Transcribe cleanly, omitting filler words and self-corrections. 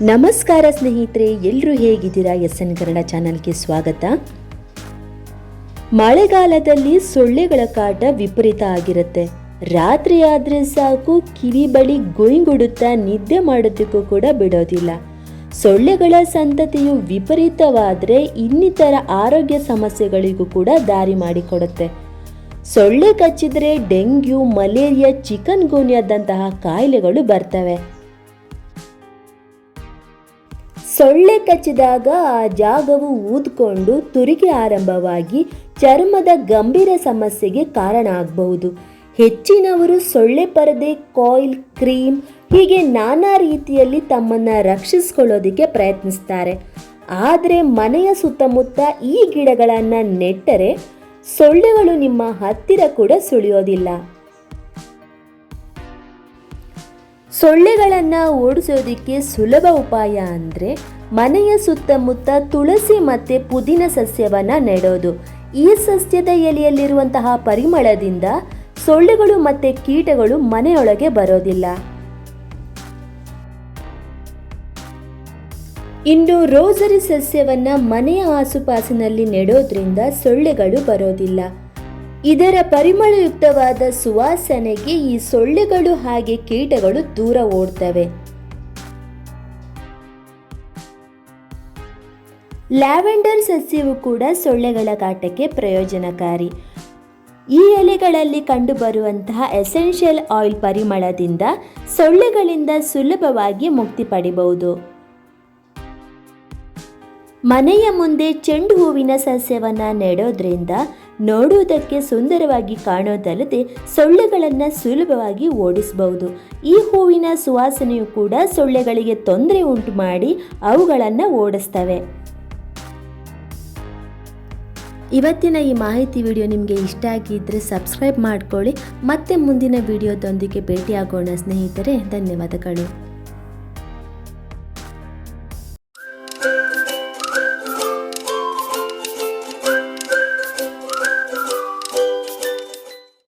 ನಮಸ್ಕಾರ ಸ್ನೇಹಿತರೆ, ಎಲ್ಲರೂ ಹೇಗಿದ್ದೀರಾ? SN ಕನ್ನಡ ಚಾನಲ್ಗೆ ಸ್ವಾಗತ. ಮಳೆಗಾಲದಲ್ಲಿ ಸೊಳ್ಳೆಗಳ ಕಾಟ ವಿಪರೀತ ಆಗಿರುತ್ತೆ. ರಾತ್ರಿ ಆದರೆ ಸಾಕು ಕಿವಿ ಬಳಿ ಗೊಯ್ಗುಡುತ್ತಾ ನಿದ್ದೆ ಮಾಡೋದಕ್ಕೂ ಕೂಡ ಬಿಡೋದಿಲ್ಲ. ಸೊಳ್ಳೆಗಳ ಸಂತತಿಯು ವಿಪರೀತವಾದರೆ ಇನ್ನಿತರ ಆರೋಗ್ಯ ಸಮಸ್ಯೆಗಳಿಗೂ ಕೂಡ ದಾರಿ ಮಾಡಿಕೊಡುತ್ತೆ. ಸೊಳ್ಳೆ ಕಚ್ಚಿದರೆ ಡೆಂಗ್ಯೂ, ಮಲೇರಿಯಾ, ಚಿಕನ್ ಗುನ್ಯಾದಂತಹ ಕಾಯಿಲೆಗಳು ಬರ್ತವೆ. ಸೊಳ್ಳೆ ಕಚ್ಚಿದಾಗ ಆ ಜಾಗವು ಊದ್ಕೊಂಡು ತುರಿಕೆ ಆರಂಭವಾಗಿ ಚರ್ಮದ ಗಂಭೀರ ಸಮಸ್ಯೆಗೆ ಕಾರಣ ಆಗಬಹುದು. ಹೆಚ್ಚಿನವರು ಸೊಳ್ಳೆ ಪರದೆ, ಕಾಯಿಲ್, ಕ್ರೀಮ್ ಹೀಗೆ ನಾನಾ ರೀತಿಯಲ್ಲಿ ತಮ್ಮನ್ನು ರಕ್ಷಿಸಿಕೊಳ್ಳೋದಕ್ಕೆ ಪ್ರಯತ್ನಿಸ್ತಾರೆ. ಆದರೆ ಮನೆಯ ಸುತ್ತಮುತ್ತ ಈ ಗಿಡಗಳನ್ನು ನೆಟ್ಟರೆ ಸೊಳ್ಳೆಗಳು ನಿಮ್ಮ ಹತ್ತಿರ ಕೂಡ ಸುಳಿಯೋದಿಲ್ಲ. ಸೊಳ್ಳೆಗಳನ್ನು ಓಡಿಸೋದಕ್ಕೆ ಸುಲಭ ಉಪಾಯ ಅಂದರೆ ಮನೆಯ ಸುತ್ತಮುತ್ತ ತುಳಸಿ ಮತ್ತು ಪುದೀನ ಸಸ್ಯವನ್ನು ನೆಡೋದು. ಈ ಸಸ್ಯದ ಎಲೆಯಲ್ಲಿರುವಂತಹ ಪರಿಮಳದಿಂದ ಸೊಳ್ಳೆಗಳು ಮತ್ತು ಕೀಟಗಳು ಮನೆಯೊಳಗೆ ಬರೋದಿಲ್ಲ. ಇನ್ನು ರೋಸರಿ ಸಸ್ಯವನ್ನು ಮನೆಯ ಆಸುಪಾಸಿನಲ್ಲಿ ನೆಡೋದ್ರಿಂದ ಸೊಳ್ಳೆಗಳು ಬರೋದಿಲ್ಲ. ಇದರ ಪರಿಮಳಯುಕ್ತವಾದ ಸುವಾಸನೆಗೆ ಈ ಸೊಳ್ಳೆಗಳು ಹಾಗೆ ಕೀಟಗಳು ದೂರ ಓಡ್ತವೆ. ಲ್ಯಾವೆಂಡರ್ ಸಸ್ಯವು ಕೂಡ ಸೊಳ್ಳೆಗಳ ಕಾಟಕ್ಕೆ ಪ್ರಯೋಜನಕಾರಿ. ಈ ಎಲೆಗಳಲ್ಲಿ ಕಂಡುಬರುವಂತಹ ಎಸೆನ್ಷಿಯಲ್ ಆಯಿಲ್ ಪರಿಮಳದಿಂದ ಸೊಳ್ಳೆಗಳಿಂದ ಸುಲಭವಾಗಿ ಮುಕ್ತಿ ಪಡೆಯಬಹುದು. ಮನೆಯ ಮುಂದೆ ಚೆಂಡು ಹೂವಿನ ಸಸ್ಯವನ್ನು ನೆಡೋದ್ರಿಂದ ನೋಡುವುದಕ್ಕೆ ಸುಂದರವಾಗಿ ಕಾಣೋದಲ್ಲದೆ ಸೊಳ್ಳೆಗಳನ್ನು ಸುಲಭವಾಗಿ ಓಡಿಸಬಹುದು. ಈ ಹೂವಿನ ಸುವಾಸನೆಯು ಕೂಡ ಸೊಳ್ಳೆಗಳಿಗೆ ತೊಂದರೆ ಉಂಟು ಮಾಡಿ ಅವುಗಳನ್ನು ಓಡಿಸ್ತವೆ. ಇವತ್ತಿನ ಈ ಮಾಹಿತಿ ವಿಡಿಯೋ ನಿಮಗೆ ಇಷ್ಟ ಆಗಿದ್ದರೆ ಸಬ್ಸ್ಕ್ರೈಬ್ ಮಾಡ್ಕೊಳ್ಳಿ. ಮತ್ತೆ ಮುಂದಿನ ವಿಡಿಯೋದೊಂದಿಗೆ ಭೇಟಿಯಾಗೋಣ ಸ್ನೇಹಿತರೆ. ಧನ್ಯವಾದಗಳು.